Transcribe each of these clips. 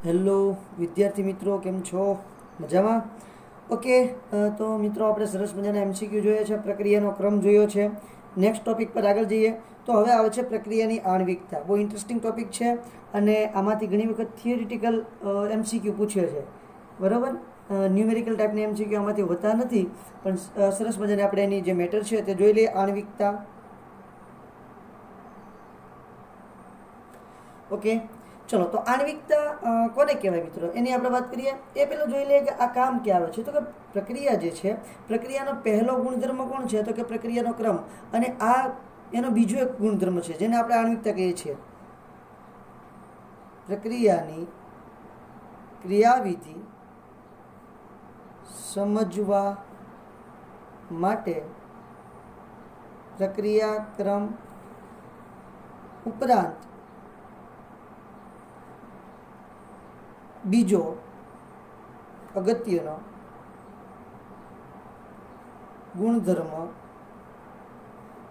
Hello વિદ્યાર્થી મિત્રો, કેમ છો? મજામાં? ઓકે, તો મિત્રો આપણે સરસ મજાના એમસીક્યુ જોઈએ છે, પ્રક્રિયાનો ક્રમ જોયો છે. નેક્સ્ટ ટોપિક પર આગળ જઈએ તો હવે આવે છે પ્રક્રિયાની આણ્વિકતા. બહુ ઇન્ટરેસ્ટિંગ ટોપિક છે અને આમાંથી ઘણી વખત થિયરિટિકલ એમસીક્યુ પૂછે છે, બરાબર. ન્યુમેરિકલ ટાઈપની એમસીક્યુ આમાંથી હોતા નથી, પણ સરસ મજાની આપણે એની જે મેટર છે તે જોઈ લઈએ. આણ્વિકતા. ઓકે, ચલો. તો આણ્વિકતા કોને કહેવાય મિત્રો, એની આપણે વાત કરીએ. એ પહેલાં જોઈ લઈએ કે આ કામ ક્યાં આવે છે. તો કે પ્રક્રિયા જે છે, પ્રક્રિયાનો પહેલો ગુણધર્મ કોણ છે? તો કે પ્રક્રિયાનો ક્રમ. અને આ એનો બીજો એક ગુણધર્મ છે જેને આપણે આણ્વિકતા કહીએ છીએ. પ્રક્રિયાની ક્રિયાવિધિ સમજવા માટે પ્રક્રિયા ક્રમ ઉપરાંત બીજો અગત્યનો ગુણધર્મ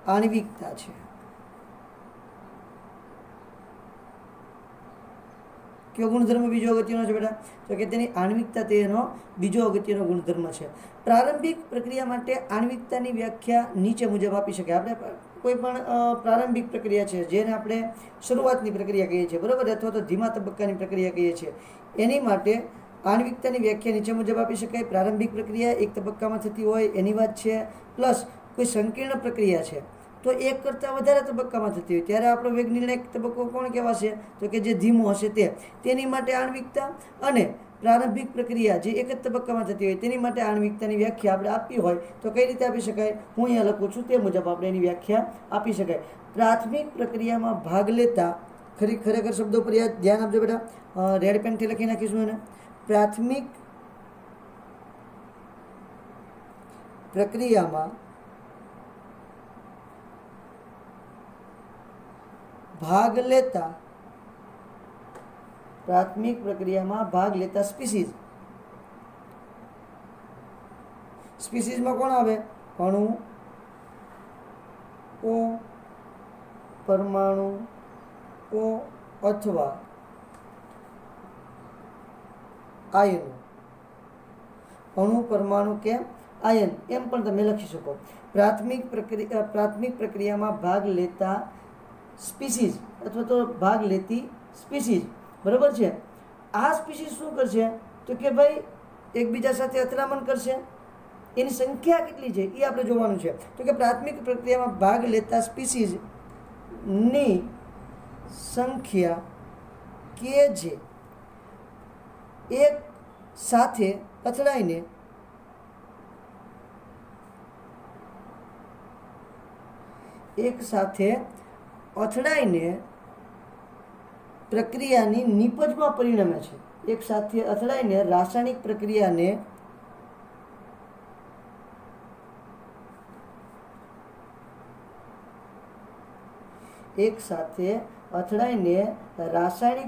આણ્વિકતા છે. કયો ગુણધર્મ બીજો અગત્યનો છે બેટા? તો કે તેની આણ્વિકતા તેનો બીજો અગત્યનો ગુણધર્મ છે. પ્રારંભિક પ્રક્રિયા માટે આણ્વિકતાની વ્યાખ્યા નીચે મુજબ આપી શકાય. આપણે કોઈ પણ પ્રારંભિક પ્રક્રિયા છે જેને આપણે શરૂઆતની પ્રક્રિયા કહીએ છીએ, બરાબર, અથવા તો ધીમા તબક્કાની પ્રક્રિયા કહીએ છીએ, એની માટે આણ્વિકતાની વ્યાખ્યા નીચે મુજબ આપી શકાય. પ્રારંભિક પ્રક્રિયા એક તબક્કામાં થતી હોય એની વાત છે, પ્લસ કોઈ સંકીર્ણ પ્રક્રિયા છે તો એક કરતાં વધારે તબક્કામાં થતી હોય ત્યારે આપણો વેગ નિર્ણાયક તબક્કો કોણ કહેવાશે? તો કે જે ધીમો હશે તેની માટે આણ્વિકતા. અને પ્રારંભિક પ્રક્રિયા જે એક જ તબક્કામાં થતી હોય તેની માટે આણ્વિકતાની વ્યાખ્યા આપણે આપવી હોય તો કઈ રીતે આપી શકાય? હું અહીંયા લખું છું તે મુજબ આપણે એની વ્યાખ્યા આપી શકાય. પ્રાથમિક પ્રક્રિયામાં ભાગ લેતા, ખરેખર શબ્દો પર ધ્યાન આપજો બેટા, રેડ પેનથી લખી નાખીશું એને. પ્રાથમિક પ્રક્રિયામાં ભાગ લેતા, પ્રાથમિક પ્રક્રિયામાં ભાગ લેતા સ્પીસીઝ. સ્પીસીઝમાં કોણ આવે? અણુ, ઓ, પરમાણુ, ઓ અથવા આયનો. અણુ, પરમાણુ કે આયન એમ પણ તમે લખી શકો. પ્રાથમિક પ્રક્રિયામાં ભાગ લેતા સ્પીસીઝ અથવા તો ભાગ લેતી સ્પીસીઝ, બરાબર છે. આ સ્પીસીઝ શું કરશે? તો કે ભાઈ એકબીજા સાથે અથડામણ કરશે. એની સંખ્યા કેટલી છે એ આપણે જોવાનું છે. તો કે પ્રાથમિક પ્રક્રિયામાં ભાગ લેતા સ્પીસીઝની સંખ્યા કે જે એક સાથે અથડાઈને પ્રક્રિયાની નિપજમાં પરિણમે છે. એક સાથે અથડાઈને રાસાયણિક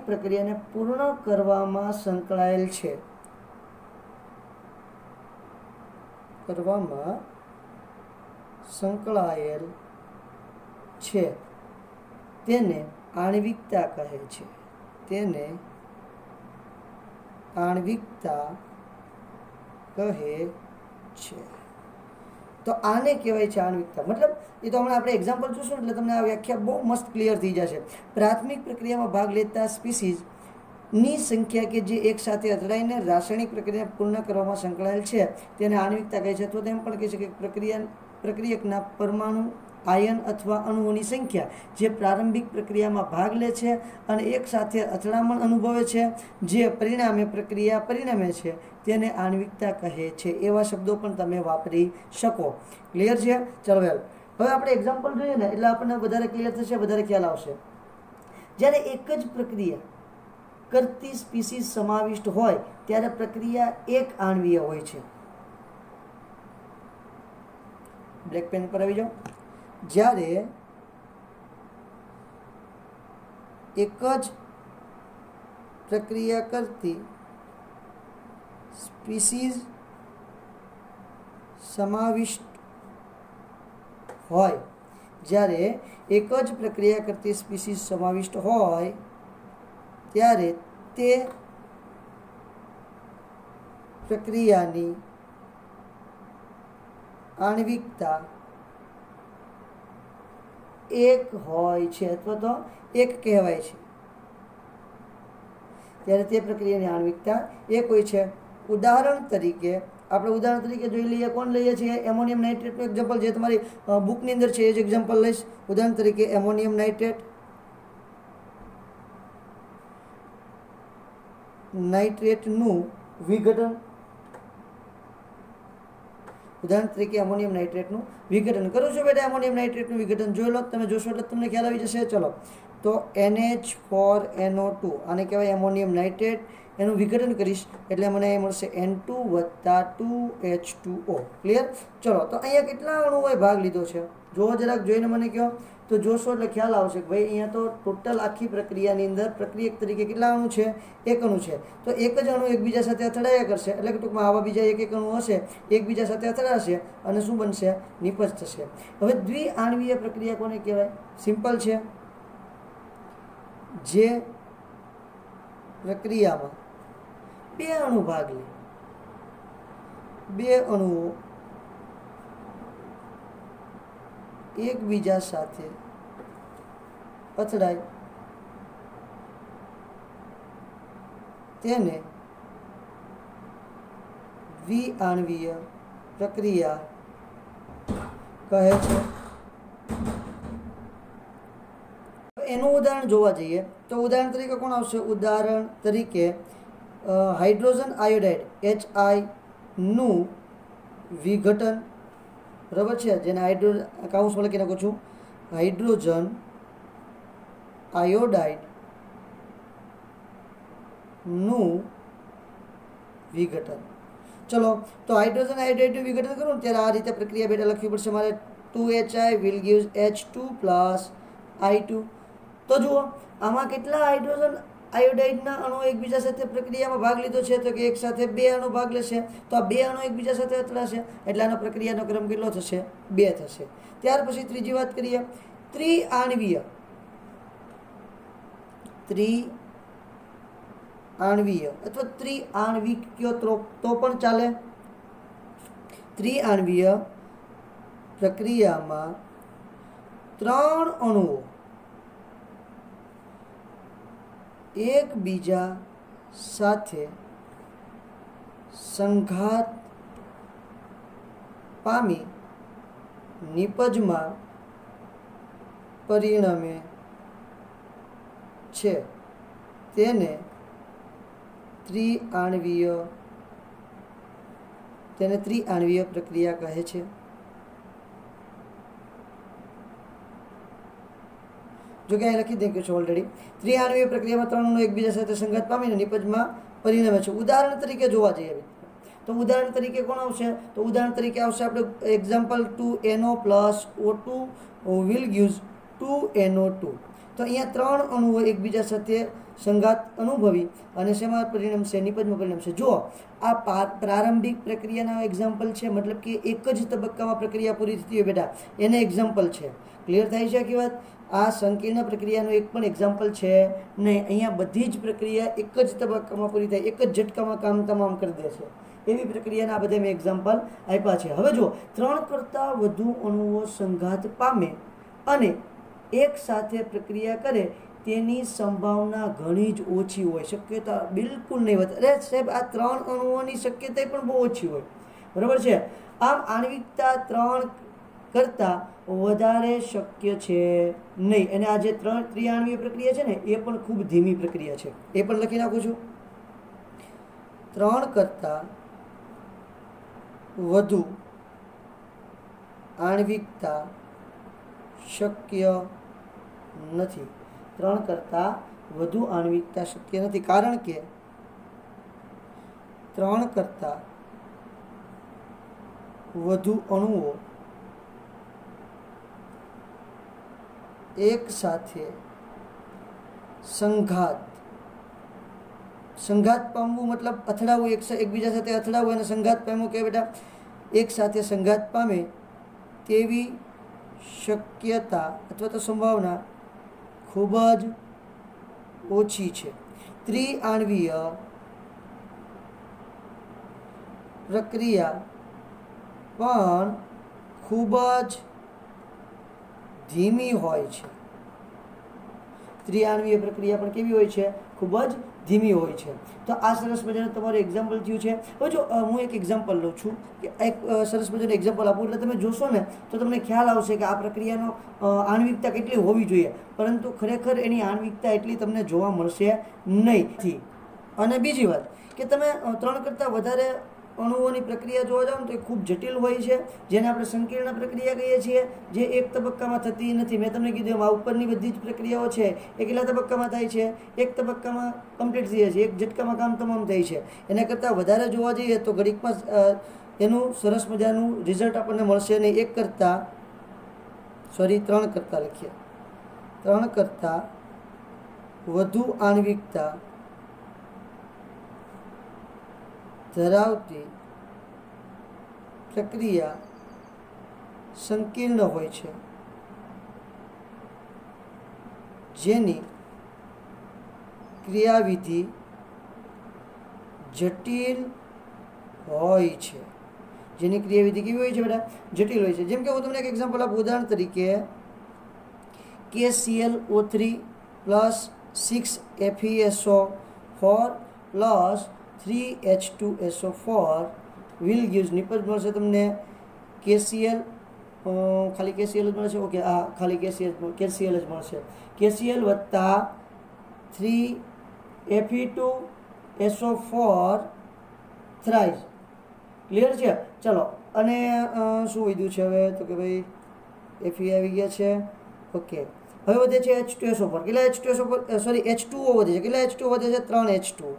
પ્રક્રિયાને પૂર્ણ કરવામાં સંકળાયેલ છે. તેને આણ્વિકતા કહે છે. તો આને કહેવાય છે આણ્વિકતા. મતલબ એ તો હમણાં આપણે એક્ઝામ્પલ જોશું એટલે તમને આ વ્યાખ્યા બહુ મસ્ત ક્લિયર થઈ જશે. પ્રાથમિક પ્રક્રિયામાં ભાગ લેતા સ્પીસીઝની સંખ્યા કે જે એક સાથે અથડાઈને રાસાયણિક પ્રક્રિયા પૂર્ણ કરવામાં સંકળાયેલ છે તેને આણ્વિકતા કહે છે. અથવા તેમ પણ કહે છે કે પ્રક્રિયકના પરમાણુ, આયન અથવા અણુઓની સંખ્યા જે પ્રારંભિક પ્રક્રિયામાં ભાગ લે છે અને એક સાથે અથડામણ અનુભવે છે, જે પરિણામે પ્રક્રિયા પરિણમે છે, તેને આણ્વિકતા કહે છે. એવા શબ્દો પણ તમે વાપરી શકો. ક્લિયર છે? ચાલો વેલ, હવે આપણે એક્ઝામ્પલ જોઈએ ને એટલે આપણને વધારે ક્લિયર થશે, વધારે ખ્યાલ આવશે. જ્યારે એક જ પ્રક્રિયા કરતી સ્પીસીઝ સમાવિષ્ટ હોય ત્યારે પ્રક્રિયા એક આણ્વીય હોય છે. બ્લેક પેન પર આવી જાઓ. જ્યારે એક જ પ્રક્રિયા કરતી સ્પીસીઝ સમાવિષ્ટ હોય, જ્યારે એક જ પ્રક્રિયા કરતી સ્પીસીઝ સમાવિષ્ટ હોય ત્યારે તે પ્રક્રિયાની આણ્વિકતા એક હોય છે અથવા તો એક કહેવાય છે, ત્યારે તે પ્રક્રિયાની આણ્વિકતા એક હોય છે. ઉદાહરણ તરીકે જોઈ લઈએ. કોણ લઈએ છીએ? એમોનિયમ નાઇટ્રેટનું એક્ઝામ્પલ જે તમારી બુકની અંદર છે એ જ એક્ઝામ્પલ લઈશ. ઉદાહરણ તરીકે એમોનિયમ નાઇટ્રેટનું વિઘટન. ઉદાહરણ તરીકે એમોનિયમ નાઇટ્રેટનું વિઘટન કરું છું બેટા. એમોનિયમ નાઇટ્રેટનું વિઘટન જોઈ લો, તમે જોશો એટલે તમને ખ્યાલ આવી જશે. ચલો, તો NH4NO2 આને કહેવાય એમોનિયમ નાઇટ્રેટ. એનું વિઘટન કરીશ એટલે મને મળશે N2 + 2H2O. ક્લિયર? ચલો, તો અહીંયા કેટલા અણુઓએ ભાગ લીધો છે જો જરાક જોઈને મને કહો. તો જોશો એટલે ખ્યાલ આવશે કે ભાઈ અહીંયા તો ટોટલ આખી પ્રક્રિયાની અંદર પ્રક્રિયક તરીકે કેટલા અણુ છે? એક અણુ છે. તો એક જ અણુ એકબીજા સાથે અથડાયા કરશે, એટલે કે ટૂંકમાં આવા બીજા એક અણુ હશે, એકબીજા સાથે અથડાશે અને શું બનશે? નિપજ થશે. હવે દ્વિઆણ્વીય પ્રક્રિયા કોને કહેવાય? સિમ્પલ છે. જે પ્રક્રિયામાં બે અણુ ભાગ લે, બે અણુઓ એકબીજા સાથે અથડાય તેને દ્વિઆણ્વીય પ્રક્રિયા કહે છે. એનું ઉદાહરણ જોવા જઈએ તો ઉદાહરણ તરીકે કોણ આવશે? ઉદાહરણ તરીકે હાઇડ્રોજન આયોડાઇડ HI નું વિઘટન. બરાબર છે? જેને હાઇડ્રોજન કાઉન્સમાં લખી નાખું છું, હાઇડ્રોજન આયોડાઇડ નું વિઘટન. ચલો, તો હાઇડ્રોજન આયોડાઇડનું વિઘટન કરું ત્યારે આ રીતે પ્રક્રિયા બેટા લખવી પડશે મારે. 2HI will give H2 + I2. તો જુઓ, આમાં કેટલા હાઇડ્રોજન આયોડાઇડના અણુ એકબીજા સાથે પ્રક્રિયામાં ભાગ લીધો છે? તો કે એક સાથે બે અણુ ભાગ લેશે. તો આ બે અણુ એકબીજા સાથે અથડાશે એટલે આનો પ્રક્રિયાનો ક્રમ કેટલો થશે? 2 થશે. ત્યાર પછી ત્રીજી વાત કરીએ, ત્રિઆણ્વીય અથવા ત્રિઆણ્વિક કયો તો પણ ચાલે. ત્રિઆણ્વીય પ્રક્રિયામાં 3 અણુઓ એકબીજા સાથે સંઘાત પામી નિપજમાં પરિણમે છે. તેને ત્રિઆણ્વીય પ્રક્રિયા કહે છે. જો કે અહીં લખી દે છે ઓલરેડી. ત્રિઆણ્વીય પ્રક્રિયામાં 3 અણુ એકબીજા સાથે સંઘાત પામીને નિપજમાં પરિણમે છે. ઉદાહરણ તરીકે જોવા જઈએ તો ઉદાહરણ તરીકે કોણ આવશે? તો ઉદાહરણ તરીકે આવશે આપણે example 2NO + O2 will gives 2NO2. તો અહીંયા 3 અણુઓ એકબીજા સાથે સંઘાત અનુભવી અને શેમાં પરિણમશે? નિપજમાં પરિણમશે. જો આ પ્રારંભિક પ્રક્રિયાના એક્ઝામ્પલ છે, મતલબ કે એક જ તબક્કામાં પ્રક્રિયા પૂરી થતી હોય બેટા, એને એક્ઝામ્પલ છે. ક્લિયર થાય છે આખી વાત? આ સંકીર્ણ પ્રક્રિયાનું એક પણ એક્ઝામ્પલ છે નહીં. અહીંયા બધી જ પ્રક્રિયા એક જ તબક્કામાં પૂરી થાય, એક જ ઝટકામાં કામ તમામ કરી દે છે. એવી પ્રક્રિયાના બધા મેં એક્ઝામ્પલ આપ્યા છે. હવે જો 3 કરતાં વધુ અણુઓ સંઘાત પામે અને એક સાથે પ્રક્રિયા કરે તેની સંભાવના ઘણી જ ઓછી હોય, શક્યતા બિલકુલ નહીં હોય. અરે સાહેબ, આ 3 અણુઓની શક્યતા પણ બહુ ઓછી હોય. બરાબર છે? આમ આણ્વિકતા 3 કરતાં વધારે શક્ય છે નહીં. અને આ જે ત્રિઆણ્વીય પ્રક્રિયા છે ને એ પણ ખૂબ ધીમી પ્રક્રિયા છે. એ પણ લખી નાખું છું. 3 કરતાં વધુ આણ્વિકતા શક્ય નથી. 3 કરતાં વધુ આણ્વિકતા શક્ય નથી, કારણ કે 3 કરતાં વધુ અણુઓ એક સાથે સંઘાત પામવું મતલબ અથડાવવું, એકબીજા સાથે અથડાવવું અને સંઘાત પામવું કે બેટા એક સાથે સંઘાત પામે તેવી શક્યતા અથવા તો સંભાવના ખૂબ જ ઓછી છે. ત્રિઆણ્વીય પ્રક્રિયા પણ ખૂબ જ ધીમી હોય છે। ત્રિઆણ્વીય પ્રક્રિયા પણ કેવી હોય છે? ખૂબ જ ધીમી હોય છે। તો આ સરસ મજાનું તમારું એક્ઝામ્પલ થયું છે। હવે જો હું એક એક્ઝામ્પલ લઉં છું કે એક સરસ મજાનું એક્ઝામ્પલ આપું એટલે તમે જોશો ને તો તમને ખ્યાલ આવશે કે આ પ્રક્રિયાનો આણ્વિકતા કેટલી હોવી જોઈએ, પરંતુ ખરેખર એની આણ્વિકતા એટલી તમને જોવા મળશે નહીં। અને બીજી વાત કે તમે 3 કરતાં વધારે અણુઓની પ્રક્રિયા જોવા જાઓ ને તો એ ખૂબ જટિલ હોય છે, જેને આપણે સંકીર્ણ પ્રક્રિયા કહીએ છીએ, જે એક તબક્કામાં થતી નથી। મેં તમને કીધું એમાં ઉપરની બધી જ પ્રક્રિયાઓ છે એ કેટલા તબક્કામાં થાય છે? એક તબક્કામાં કમ્પ્લીટ થઈ જાય છે, એક ઝટકામાં કામ તમામ થાય છે। એના કરતાં વધારે જોવા જઈએ તો ઘડીકમાં એનું સરસ મજાનું રિઝલ્ટ આપણને મળશે નહીં। 3 કરતાં લખીએ, 3 કરતાં વધુ આણ્વિકતા ધરાવતી પ્રક્રિયા સંકીર્ણ હોય છે, જેની ક્રિયાવિધિ જટિલ હોય છે। જેની ક્રિયાવિધિ કેવી હોય છે બેટા? જટિલ હોય છે। જેમ કે હું તમને એક એક્ઝામ્પલ આપું, ઉદાહરણ તરીકે KClO3 plus 6FeSO4 plus 3H2SO4 will gives નિપજ મળશે તમને KCl, ખાલી KCl જ મળશે। ઓકે, આ ખાલી KCl જ મળશે। KCl વત્તા 3Fe2SO4 થ્રાઇસ। ક્લિયર છે? ચલો, અને શું વધ્યું છે હવે? તો કે ભાઈ Fe આવી ગયા છે। ઓકે, હવે વધે છે H2SO4। કેટલા H2SO4? સોરી, H2O વધે છે। કેટલા H2O વધે છે? 3 H2O।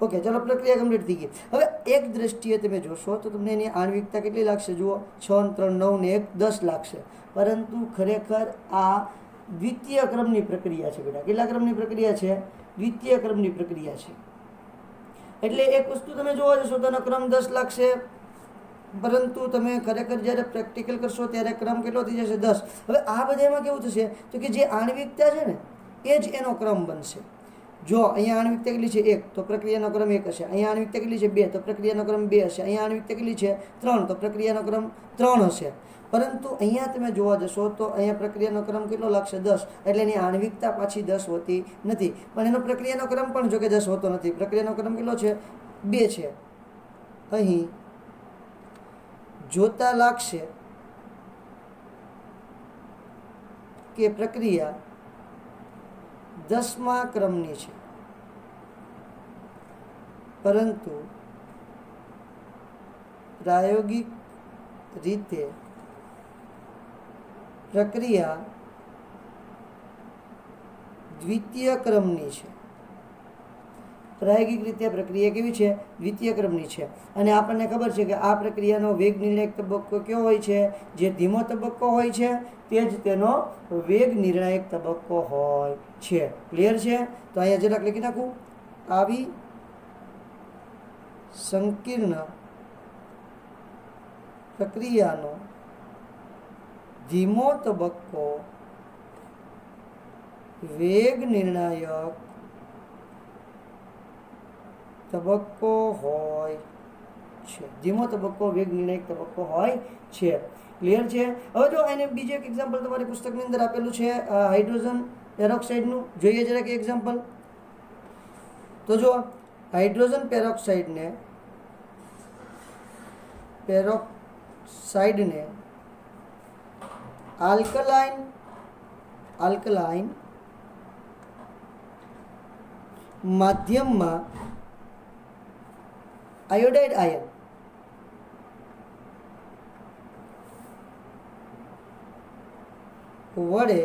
ઓકે, ચલો, પ્રક્રિયા કમ્પ્લીટ થઈ ગઈ। હવે એક દ્રષ્ટિએ તમે જોશો તો તમને એની આણ્વિકતા કેટલી લાગશે? જુઓ, 6 3 9 ને 1 10 લાગશે, પરંતુ ખરેખર આ દ્વિતીય ક્રમની પ્રક્રિયા છે બેટા। કેટલા ક્રમની પ્રક્રિયા છે? દ્વિતીય ક્રમની પ્રક્રિયા છે। એટલે એક વસ્તુ તમે જોવા જશો તો એનો ક્રમ 10 લાગશે, પરંતુ તમે ખરેખર જ્યારે પ્રેક્ટિકલ કરશો ત્યારે ક્રમ કેટલો થઈ જશે? 10। હવે આ બધામાં કેવું થશે તો કે જે આણ્વિકતા છે ને એ જ એનો ક્રમ બનશે। જો અહીંયા આણ્વિકતા કેટલી છે? 1, તો પ્રક્રિયાનો ક્રમ 1 હશે। અહીંયા આણ્વિકતા કેટલી છે? 2, તો પ્રક્રિયાનો ક્રમ 2 હશે। અહીંયા આણ્વિકતા કેટલી છે? 3, તો પ્રક્રિયાનો ક્રમ 3 હશે। પરંતુ અહીંયા તમે જોવા જશો તો અહીંયા પ્રક્રિયાનો ક્રમ કેટલો લાગશે? 10। એટલે એની આણ્વિકતા પાછી 10 હોતી નથી, પણ એનો પ્રક્રિયાનો ક્રમ પણ જો કે 10 હોતો નથી। પ્રક્રિયાનો ક્રમ કેટલો છે? 2 છે। અહીં જોતા લાગશે કે પ્રક્રિયા 10મા ક્રમની છે, પરંતુ પ્રાયોગિક રીતે પ્રક્રિયા દ્વિતીય ક્રમની છે। પ્રાયોગિક રીતે પ્રક્રિયા કેવી છે? દ્વિતીય ક્રમની છે। અને આપણને ખબર છે કે આ પ્રક્રિયાનો વેગ નિર્ણાયક તબક્કો કયો હોય છે? જે ધીમો તબક્કો હોય છે તે જ તેનો વેગ નિર્ણાયક તબક્કો હોય છે। ક્લિયર છે? તો અહીંયા જરાક લખી નાખું, આવી સંકીર્ણ પ્રક્રિયાનો ધીમો તબક્કો વેગ નિર્ણાયક તબક્કો હોય છે। ધીમો તબક્કો વેગ નિર્ણાયક તબક્કો હોય છે। ક્લિયર છે? હવે જો એને બીજું એક એક્ઝામ્પલ તમારી પુસ્તકની અંદર આપેલું છે હાઇડ્રોજન પેરોક્સાઇડનું। જોઈએ જરા કે એક્ઝામ્પલ। તો જો હાઇડ્રોજન પેરોક્સાઇડને આલ્કલાઇન માધ્યમમાં આયોડાઇડ આયન વડે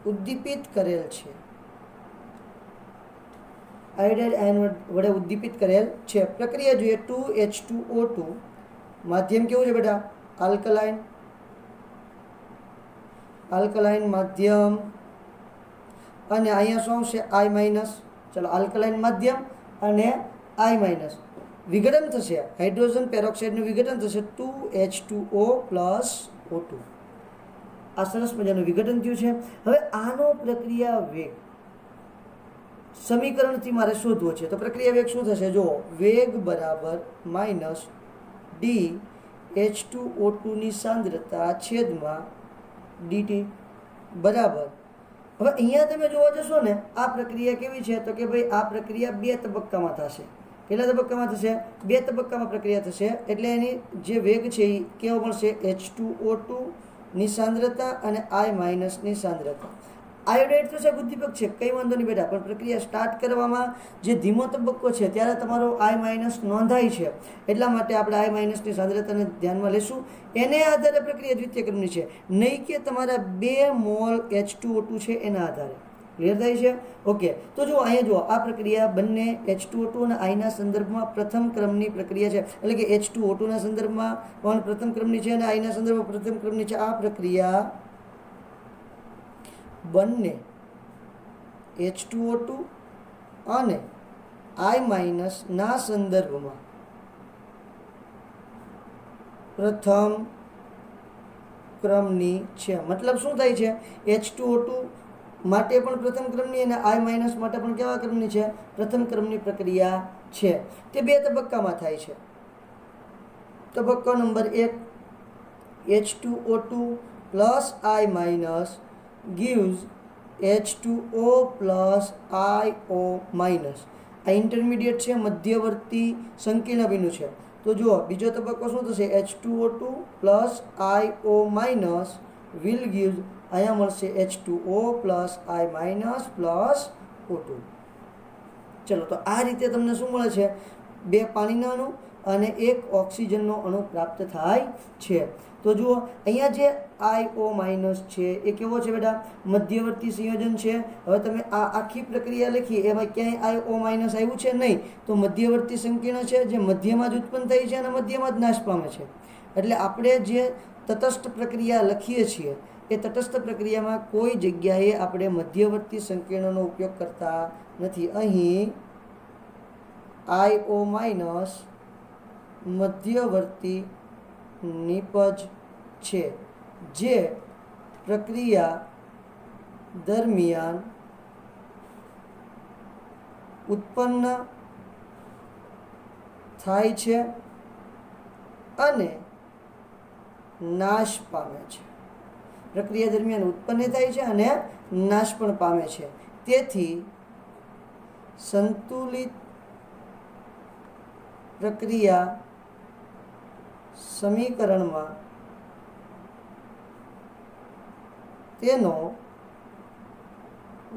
ઉદ્દીપિત કરેલ છે। આયોડાઇડ આયન વડે ઉદ્દીપિત કરેલ છે। પ્રક્રિયા જોઈએ, 2H2O2 માધ્યમ કેવું છે બેટા? આલ્કલાઇન માધ્યમ, અને અહીંયા શું આવશે? I-। ચલો, આલ્કલાઇન માધ્યમ અને I-, વિઘટન થશે, હાઇડ્રોજન પેરોક્સાઇડનું વિઘટન થશે 2H2O + O2। આ સરસ મજાનું વિઘટન થયું છે। હવે આનો પ્રક્રિયા વેગ સમીકરણથી મારે શોધવો છે. તો પ્રક્રિયા વેગ શું થશે? જો વેગ બરાબર માઇનસ ડી H2O2 ની સાંદ્રતા છેદમાં dt બરાબર. હવે અહીંયા તમે જોવા જશો ને, આ પ્રક્રિયા કેવી છે? તો કે ભાઈ આ પ્રક્રિયા 2 તબક્કામાં થશે. કેટલા તબક્કામાં થશે? 2 તબક્કામાં પ્રક્રિયા થશે. એટલે એની જે વેગ છે એ કેવો મળશે? H2O2 ની સાંદ્રતા અને I માઇનસ ની સાંદ્રતા. આયોડાઇડ તો છે ઉદ્દીપક છે, કંઈ વાંધો નહીં બેટા, પણ પ્રક્રિયા સ્ટાર્ટ કરવામાં જે ધીમો તબક્કો છે ત્યારે તમારો I માઇનસ નોંધાય છે. એટલા માટે આપણે I માઇનસની સાંદ્રતાને ધ્યાનમાં લેશું. એને આધારે પ્રક્રિયા દ્વિતીય ક્રમની છે, નહીં કે તમારા 2 મોલ H2O2 છે એના આધારે. ક્લિયર થાય છે? ઓકે. તો જો અહીંયા જુઓ, આ પ્રક્રિયા બંને H2O2 અને Iના સંદર્ભમાં પ્રથમ ક્રમની પ્રક્રિયા છે. એટલે કે H2O2ના સંદર્ભમાં પણ પ્રથમ ક્રમની છે અને Iના સંદર્ભમાં પ્રથમ ક્રમની છે. આ પ્રક્રિયા બંને H2O2 અને I માઇનસ ના સંદર્ભમાં પ્રથમ ક્રમની છે. મતલબ શું થાય છે? H2O2 માટે પણ પ્રથમ ક્રમની અને I માઇનસ માટે પણ કેવા ક્રમની છે? પ્રથમ ક્રમની પ્રક્રિયા છે. તે 2 તબક્કામાં થાય છે. તબક્કો number 1, H2O2 plus I minus gives H2O plus IO minus. આ ઇન્ટરમીડિયેટ છે, મધ્યવર્તી સંકીર્ણ બિંદુ છે. તો જુઓ બીજો તબક્કો શું થશે? H2O2 plus IO minus will give, અહીંયા મળશે H2O plus I minus plus O2. ચલો, તો આ રીતે તમને શું મળે છે? 2 પાણીના અણુ અને 1 ઓક્સિજનનો અણુ પ્રાપ્ત થાય છે. તો જુઓ અહીંયા જે IO માઇનસ છે એ કેવો છે બેટા? મધ્યવર્તી સંયોજન છે. હવે તમે આ આખી પ્રક્રિયા લખી, એમાં ક્યાંય IO માઇનસ આવ્યું છે નહીં. તો મધ્યવર્તી સંકીર્ણ છે, જે મધ્યમાં જ ઉત્પન્ન થઈ છે અને મધ્યમાં જ નાશ પામે છે. એટલે આપણે જે તટસ્થ પ્રક્રિયા લખીએ છીએ એ તટસ્થ પ્રક્રિયામાં કોઈ જગ્યાએ આપણે મધ્યવર્તી સંકીર્ણનો ઉપયોગ કરતા નથી. અહીં IO માઇનસ મધ્યવર્તી નિપજ છે, જે પ્રક્રિયા દરમિયાન ઉત્પન્ન થાય છે અને નાશ પામે છે. પ્રક્રિયા દરમિયાન ઉત્પન્ન થાય છે અને નાશ પણ પામે છે. તેથી સંતુલિત પ્રક્રિયા સમીકરણમાં તેનો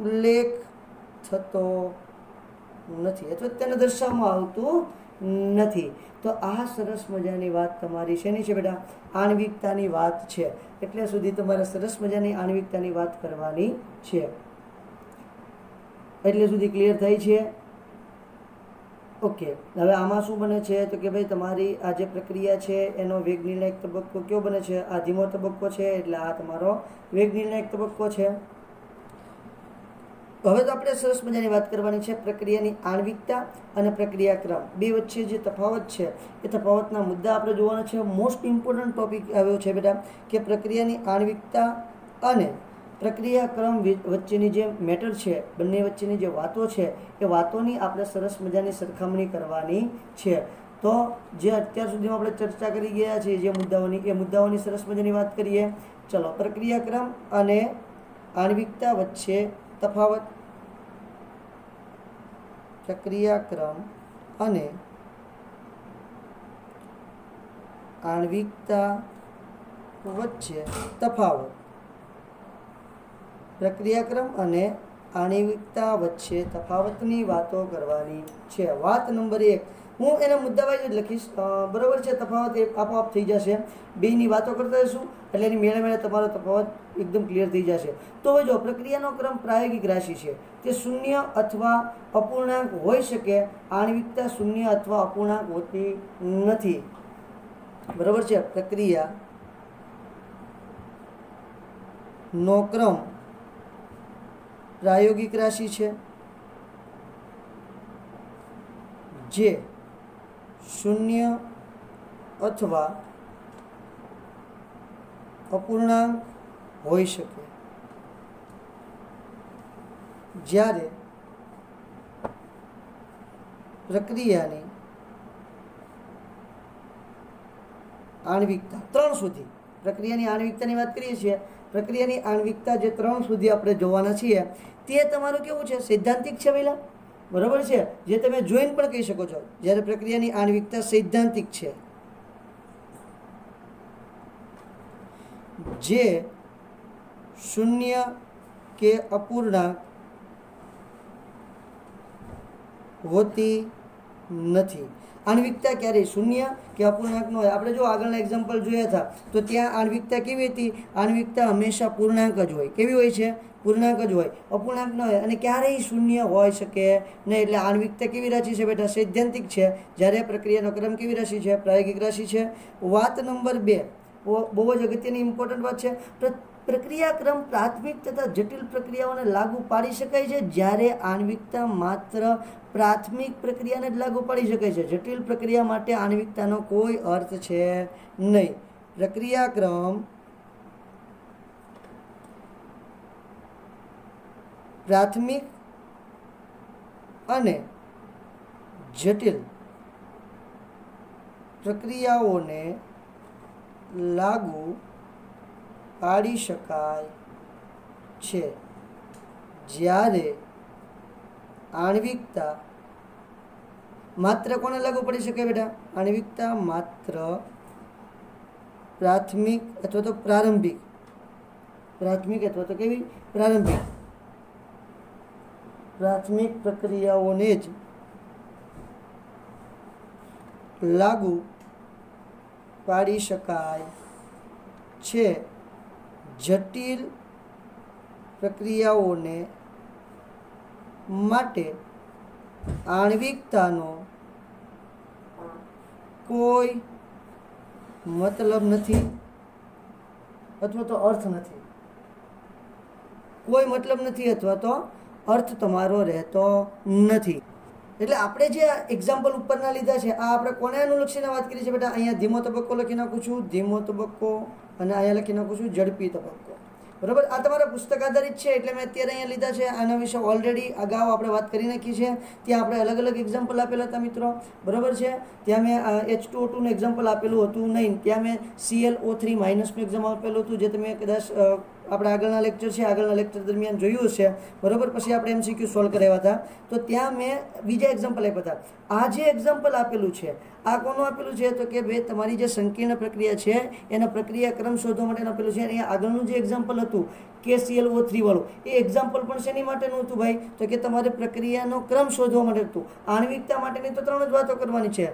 ઉલ્લેખ થતો નથી અથવા તેને દર્શાવવામાં આવતું નથી. તો આ સરસ મજાની વાત તમારી શેની છે બેટા? આણ્વિકતાની વાત છે. એટલે સુધી તમારે સરસ મજાની આણ્વિકતાની વાત કરવાની છે. એટલે સુધી ક્લિયર થાય છે? ઓકે. હવે આમાં શું બને છે? તો કે ભાઈ તમારી આ જે પ્રક્રિયા છે એનો વેગ નિર્ણાયક તબક્કો કયો બને છે? આ ધીમો તબક્કો છે, એટલે આ તમારો વેગ નિર્ણાયક તબક્કો છે. હવે તો આપણે સરસ મજાની વાત કરવાની છે પ્રક્રિયાની આણ્વિકતા અને પ્રક્રિયા ક્રમ બે વચ્ચે જે તફાવત છે એ તફાવતના મુદ્દા આપણે જોવાના છે. મોસ્ટ ઇમ્પોર્ટન્ટ ટોપિક આવ્યો છે બેટા કે પ્રક્રિયાની આણ્વિકતા અને પ્રક્રિયા ક્રમ વચ્ચેની જે મેટર છે, બંને વચ્ચેની જે વાતો છે એ વાતોની આપણે સરસ મજાની સરખામણી કરવાની છે. તો જે અત્યાર સુધીમાં આપણે ચર્ચા કરી ગયા છીએ જે મુદ્દાઓની, એ મુદ્દાઓની સરસ મજાની વાત કરીએ. ચલો, પ્રક્રિયા ક્રમ અને આણ્વિકતા વચ્ચે તફાવત. પ્રક્રિયા ક્રમ અને આણ્વિકતા વચ્ચે તફાવત. પ્રક્રિયાક્રમ અને આણ્વિકતા વચ્ચે તફાવતની વાતો કરવાની છે. વાત નંબર 1 હું એના મુદ્દાવાઇઝ જ લખીશ, બરોબર છે? તફાવત એક આપોઆપ થઈ જશે. બેની વાતો કરતા જઈશું એટલે એની મેળે મેળે તમારો તફાવત એકદમ ક્લિયર થઈ જશે. તો હવે જો પ્રક્રિયાનો ક્રમ પ્રાયોગિક રાશિ છે, તે શૂન્ય અથવા અપૂર્ણાંક હોઈ શકે. આણ્વિકતા શૂન્ય અથવા અપૂર્ણાંક હોતી નથી, બરોબર છે? પ્રક્રિયાનો ક્રમ પ્રાયોગિક રાશિ છે જે શૂન્ય અથવા અપૂર્ણાંક હોઈ શકે. જ્યારે પ્રક્રિયાની આણ્વિકતા 3 સુધી, પ્રક્રિયાની આણ્વિકતાની વાત કરીએ છીએ, પ્રક્રિયાની આણ્વિકતા જે 3 સુધી આપણે જોવાના છીએ તે તમારું કેવું છે? સૈદ્ધાંતિક છે પહેલા, બરોબર છે, જે તમે જોઈને પણ કહી શકો છો. જ્યારે પ્રક્રિયાની આણ્વિકતા સૈદ્ધાંતિક છે, જે શૂન્ય કે અપૂર્ણાંક હોતી નથી. આણ્વિકતા ક્યારેય શૂન્ય કે અપૂર્ણાંક ન હોય. આપણે જો આગળના એક્ઝામ્પલ જોયા હતા તો ત્યાં આણ્વિકતા કેવી હતી? આણ્વિકતા હંમેશા પૂર્ણાંક જ હોય. કેવી હોય છે? પૂર્ણાંક જ હોય, અપૂર્ણાંક ન હોય, અને ક્યારેય શૂન્ય હોઈ શકે નહીં. એટલે આણ્વિકતા કેવી રાશિ છે બેટા? સૈદ્ધાંતિક છે. જ્યારે પ્રક્રિયાનો ક્રમ કેવી રાશિ છે? પ્રાયોગિક રાશિ છે. વાત નંબર 2, બહુ જ અગત્યની ઇમ્પોર્ટન્ટ વાત છે. પ્રક્રિયા ક્રમ પ્રાથમિક તથા જટિલ પ્રક્રિયાઓને લાગુ પાડી શકાય છે, જ્યારે આણ્વિકતા માત્ર પ્રાથમિક પ્રક્રિયાને જ લાગુ પાડી શકાય છે. જટિલ પ્રક્રિયા માટે આણ્વિકતાનો કોઈ અર્થ છે નહીં. પ્રક્રિયા ક્રમ પ્રાથમિક અને જટિલ પ્રક્રિયાઓને લાગુ પાડી શકાય છે, જ્યારે આણ્વિકતા માત્ર કોને લાગુ પડી શકે બેટા? આણ્વિકતા માત્ર પ્રાથમિક અથવા તો પ્રારંભિક, પ્રાથમિક અથવા તો કેવી? પ્રારંભિક પ્રાથમિક પ્રક્રિયાઓને જ લાગુ પાડી શકાય છે. જટિલ પ્રક્રિયાઓને માટે આણ્વિકતાનો કોઈ મતલબ નથી અથવા તો અર્થ નથી. કોઈ મતલબ નથી અથવા તો અર્થ તમારો રહેતો નથી. એટલે આપણે જે એક્ઝામ્પલ ઉપરના લીધા છે, આ આપણે કોને અનુલક્ષીને વાત કરી છે બેટા? અહીંયા ધીમો તબક્કો લખી નાખું છું, ધીમો તબક્કો, અને અહીંયા લખી નાખું છું ઝડપી તબક્કો. બરાબર, આ તમારા પુસ્તક આધારિત છે એટલે મેં અત્યારે અહીંયા લીધા છે. આના વિશે ઓલરેડી અગાઉ આપણે વાત કરી નાખી છે. ત્યાં આપણે અલગ અલગ એક્ઝામ્પલ આપેલા હતા મિત્રો, બરાબર છે. ત્યાં મેં H2O2 નું એક્ઝામ્પલ આપેલું હતું નહીં, ત્યાં મેં ClO3 માઇનસનું એક્ઝામ આપેલું હતું, જે તમે કદાચ આપણે આગળના લેક્ચર છે, આગળના લેક્ચર દરમિયાન જોયું હશે, બરાબર. પછી આપણે MCQ સોલ્વ કરાવ્યા હતા, તો ત્યાં મેં બીજા એક્ઝામ્પલ આપ્યા હતા. આ જે એક્ઝામ્પલ આપેલું છે, આ કોનું આપેલું છે? તો કે ભાઈ તમારી જે સંકીર્ણ પ્રક્રિયા છે એના પ્રક્રિયા ક્રમ શોધવા માટે આપેલું છે. અહીંયા આગળનું જે એક્ઝામ્પલ હતું KClO3 વાળું, એ એક્ઝામ્પલ પણ શેની માટેનું હતું ભાઈ? તો કે તમારે પ્રક્રિયાનો ક્રમ શોધવા માટે હતું. આણ્વિકતા માટેની તો 3 જ વાતો કરવાની છે.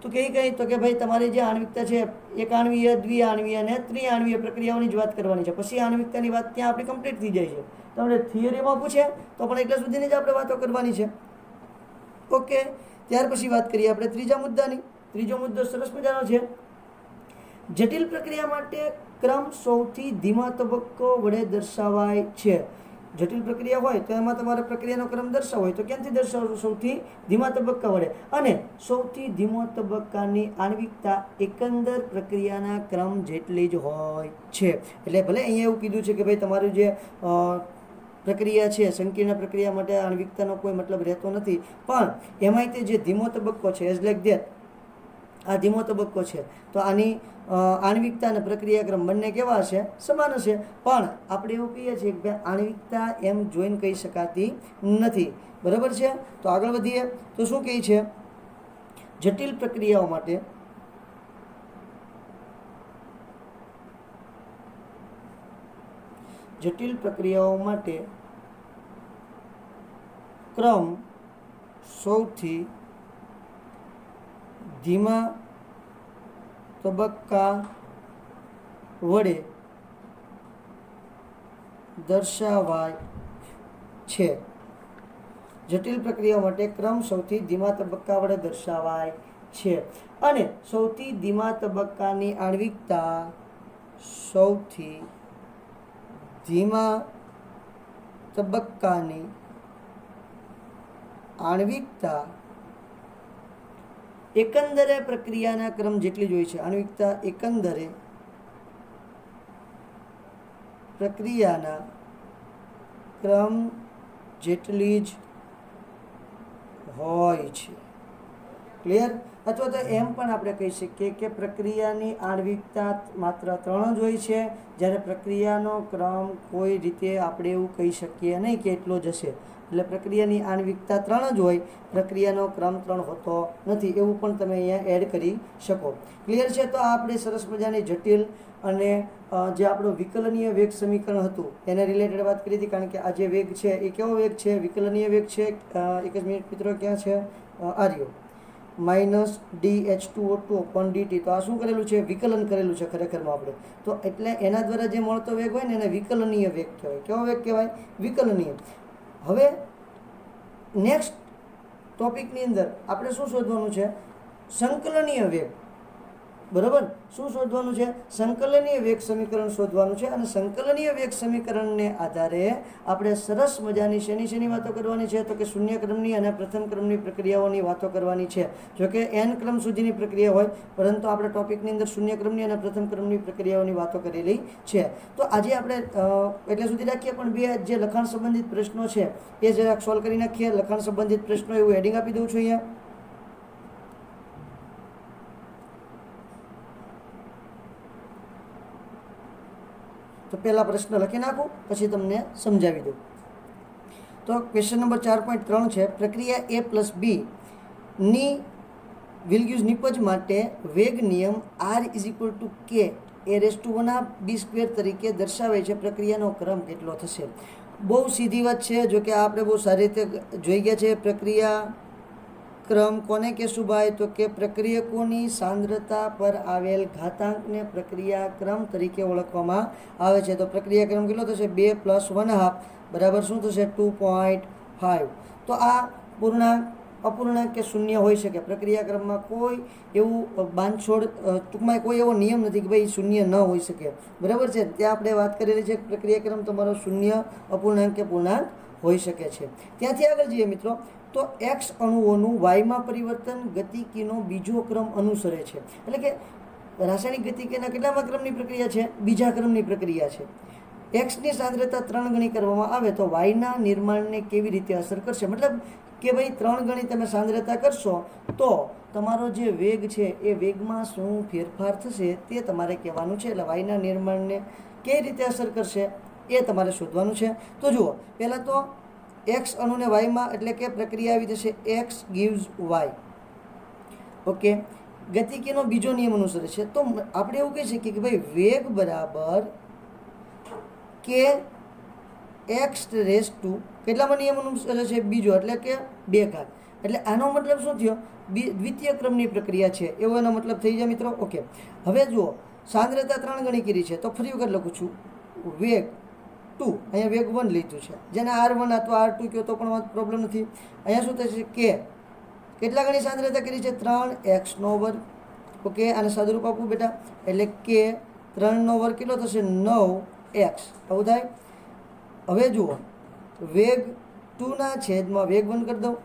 તો કઈ તો કે ભાઈ તમારી જે આણ્વિકતા છે, એક આણ્વીય, દ્વિઆણ્વીય અને ત્રિઆણ્વીય પ્રક્રિયાઓની જ વાત કરવાની છે. પછી આણ્વિકતાની વાત ત્યાં આપણી કમ્પ્લીટ થઈ જાય છે. તમને થિયરીમાં પૂછે તો પણ એટલા સુધીની જ આપણે વાતો કરવાની છે. ઓકે, ત્યાર પછી વાત કરીએ આપણે ત્રીજા મુદ્દાની. ત્રીજો મુદ્દો સરસ મજાનો છે. જટિલ પ્રક્રિયા માટે ક્રમ સૌથી ધીમા તબક્કો વડે દર્શાવાય છે. જટિલ પ્રક્રિયા હોય તો એમાં તમારે પ્રક્રિયાનો ક્રમ દર્શાવવો હોય તો ક્યાંથી દર્શાવશો? સૌથી ધીમા તબક્કા વડે. અને સૌથી ધીમા તબક્કાની આણ્વિકતા એકંદર પ્રક્રિયાના ક્રમ જેટલી જ હોય છે. એટલે ભલે અહીંયા એવું કીધું છે કે ભાઈ તમારું જે પ્રક્રિયા છે, સંકીર્ણ પ્રક્રિયા માટે આણ્વિકતાનો કોઈ મતલબ રહેતો નથી, પણ એમાંય તે જે ધીમો તબક્કો છે, એઝ લાઈક ધેટ, આ ધીમો તબક્કો છે, તો આની આણ્વિકતા અને પ્રક્રિયાક્રમ બંને કેવા હશે? સમાન હશે. પણ આપણે એવું કહીએ છીએ કે ભાઈ આણ્વિકતા એમ જોઈને કહી શકાતી નથી, બરાબર છે. તો આગળ વધીએ તો શું કહે છે? જટિલ પ્રક્રિયાઓ માટે ક્રમ સૌથી ધીમા તબક્કા વડે દર્શાવાય છે. જટિલ પ્રક્રિયાઓ માટે ક્રમ સૌથી ધીમા તબક્કા વડે દર્શાવાય છે. અને સૌથી ધીમા તબક્કાની આણ્વિકતા સૌથી ધીમા તબક્કાની આણ્વિકતા એકંદરે પ્રક્રિયાના ક્રમ જેટલી જ હોય છે. આણ્વિકતા એકંદરે પ્રક્રિયાના ક્રમ જેટલી જ હોય છે. ક્લિયર? અથવા તો એમ પણ આપણે કહી શકીએ કે પ્રક્રિયાની આણ્વિકતા માત્ર 3 જ હોય છે, જ્યારે પ્રક્રિયાનો ક્રમ કોઈ રીતે આપણે એવું કહી શકીએ નહીં કે એટલો જ હશે. એટલે પ્રક્રિયાની આણ્વિકતા 3 જ હોય, પ્રક્રિયાનો ક્રમ 3 હોતો નથી, એવું પણ તમે અહીંયા એડ કરી શકો. ક્લિયર છે? તો આ આપણે સરસ મજાની જટિલ અને જે આપણું વિકલનીય વેગ સમીકરણ હતું એને રિલેટેડ વાત કરી હતી. કારણ કે આ જે વેગ છે એ કેવો વેગ છે? વિકલનીય વેગ છે. એક જ મિનિટ મિત્રો, ક્યાં છે? આર્યો -dH2O2/dt. તો આ શું કરેલું છે? વિકલન કરેલું છે ખરેખરમાં આપણે. તો એટલે એના દ્વારા જે મળતો વેગ હોય ને એને વિકલનીય વેગ કહેવાય. કેવો વેગ કહેવાય? વિકલનીય. હવે નેક્સ્ટ ટોપિકની અંદર આપણે શું શોધવાનું છે? સંકલનીય વેગ. બરાબર? શું શોધવાનું છે? સંકલનીય વેગ સમીકરણ શોધવાનું છે. અને સંકલનીય વેગ સમીકરણને આધારે આપણે સરસ મજાની શેની વાતો કરવાની છે? તો કે શૂન્ય ક્રમની અને પ્રથમ ક્રમની પ્રક્રિયાઓની વાતો કરવાની છે. જો કે n ક્રમ સુધીની પ્રક્રિયા હોય, પરંતુ આપણે ટોપિકની અંદર શૂન્ય ક્રમની અને પ્રથમ ક્રમની પ્રક્રિયાઓની વાતો કરેલી છે. તો આજે આપણે એટલે સુધી રાખીએ, પણ બે જે લખાણ સંબંધિત પ્રશ્નો છે એ જરાક સોલ્વ કરી નાખીએ. લખાણ સંબંધિત પ્રશ્નો એવું હેડિંગ આપી દઉં છું અહીંયા. તો પહેલા પ્રશ્ન લખી નાખું, પછી તમને સમજાવી દઉં. તો ક્વેશ્ચન નંબર 4.3 છે. પ્રક્રિયા A+B ની વિલગ્યુઝ નિપજ માટે વેગ નિયમ R = K A⁻²B² તરીકે દર્શાવે છે. પ્રક્રિયાનો ક્રમ કેટલો થશે? બહુ સીધી વાત છે. જો કે આપણે બહુ સારી રીતે જોઈ ગયા છે. પ્રક્રિયા ક્રમ કોને કહેશું ભાઈ? તો કે પ્રક્રિયકોની સાંદ્રતા પર આવેલ ઘાતાંકને પ્રક્રિયા ક્રમ તરીકે ઓળખવામાં આવે છે. તો પ્રક્રિયા ક્રમ કેટલો થશે? 2 + 1/2 બરાબર શું થશે? 2.5. તો આ પૂર્ણાંક, અપૂર્ણાંક કે શૂન્ય હોઈ શકે. પ્રક્રિયા ક્રમમાં કોઈ એવું બાંધછોડ, ટૂંકમાં કોઈ એવો નિયમ નથી કે ભાઈ શૂન્ય ન હોઈ શકે. બરાબર છે? ત્યાં આપણે વાત કરેલી છે કે પ્રક્રિયા ક્રમ તમારો શૂન્ય, અપૂર્ણાંક કે પૂર્ણાંક હોઈ શકે છે. ત્યાંથી આગળ જઈએ મિત્રો, તો X અણુઓનું વાયમાં પરિવર્તન ગતિકીનો બીજો ક્રમ અનુસરે છે. એટલે કે રાસાયણિક ગતિકીના કેટલામાં ક્રમની પ્રક્રિયા છે? બીજા ક્રમની પ્રક્રિયા છે. એક્સની સાંદ્રતા 3 ગણી કરવામાં આવે તો વાયના નિર્માણને કેવી રીતે અસર કરશે? મતલબ કે ભાઈ 3 ગણી તમે સાંદ્રતા કરશો તો તમારો જે વેગ છે એ વેગમાં શું ફેરફાર થશે તે તમારે કહેવાનું છે. એટલે વાયના નિર્માણને કઈ રીતે અસર કરશે એ તમારે શોધવાનું છે. તો જુઓ, પહેલાં તો એક્સ અણુને વાયમાં, એટલે કે પ્રક્રિયા આવી જશે X gives Y. ઓકે, ગતિકીનો બીજો નિયમ અનુસરે છે. તો આપણે એવું કહી શકીએ કે ભાઈ વેગ બરાબર કે X⁻². કેટલામાં નિયમ અનુસરે છે? બીજો, એટલે કે 2 ઘાત. એટલે આનો મતલબ શું થયો? દ્વિતીય ક્રમની પ્રક્રિયા છે એવો એનો મતલબ થઈ જાય મિત્રો. ઓકે, હવે જુઓ, સાંદ્રતા 3 ગણી કરી છે. તો ફરી વખત લખું છું, વેગ 2, અહીંયા વેગ 1 લીધું છે, જેને R1 અથવા R2 કહો તો પણ પ્રોબ્લેમ નથી. અહીંયા શું થશે? કે કેટલા ગણી સાંદ્રતા કરી છે? 3x². ઓકે, આને સાદુરૂપ આપવું બેટા, એટલે કે 3² કેટલો થશે? 9x. આવું થાય. હવે જુઓ, વેગ 2 / વેગ 1 કરી દઉં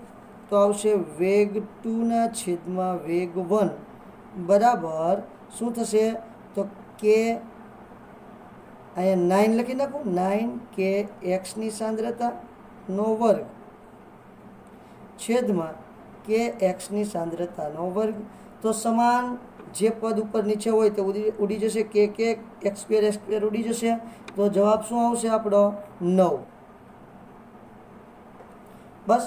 તો આવશે વેગ 2 / વેગ 1 બરાબર શું થશે? તો કે અહીંયા 9 લખી નાખું, 9 કે એક્સની સાંદ્રતાનો વર્ગ છેદમાં કે એક્સની સાંદ્રતાનો વર્ગ. તો સમાન જે પદ ઉપર નીચે હોય તે ઉડી જશે. કે x² ઉડી જશે. તો જવાબ શું આવશે આપણો? 9. બસ.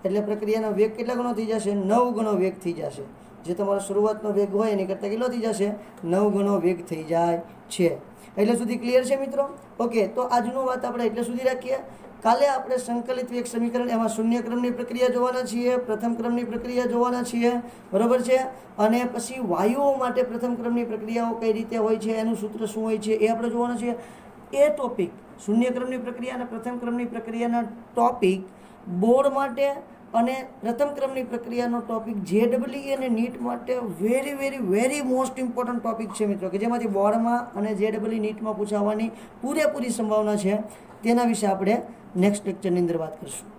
એટલે પ્રક્રિયાનો વેગ કેટલા ગણો થઈ જશે? 9 ગણો વેગ થઈ જશે. જે તમારો શરૂઆતનો વેગ હોય એની કરતાં કેટલો થઈ જશે? 9 ગણો વેગ થઈ જાય છે. એટલે સુધી ક્લિયર છે મિત્રો? ઓકે, તો આજનું વાત આપણે એટલે સુધી રાખીએ. કાલે આપણે સંકલિત વેગ સમીકરણ, એમાં શૂન્ય ક્રમની પ્રક્રિયા જોવાના છીએ, પ્રથમ ક્રમની પ્રક્રિયા જોવાના છીએ. બરાબર છે? અને પછી વાયુઓ માટે પ્રથમ ક્રમની પ્રક્રિયાઓ કઈ રીતે હોય છે, એનું સૂત્ર શું હોય છે એ આપણે જોવાના છીએ. એ ટોપિક, શૂન્ય ક્રમની પ્રક્રિયા અને પ્રથમ ક્રમની પ્રક્રિયાના ટોપિક બોર્ડ માટે અને પ્રથમ ક્રમની પ્રક્રિયાનો ટોપિક JEE અને NEET માટે વેરી મોસ્ટ ઇમ્પોર્ટન્ટ ટોપિક છે મિત્રો, કે જેમાંથી બોર્ડમાં અને JEE NEETમાં પૂછાવાની પૂરેપૂરી સંભાવના છે. તેના વિશે આપણે નેક્સ્ટ લેક્ચરની અંદર વાત કરીશું.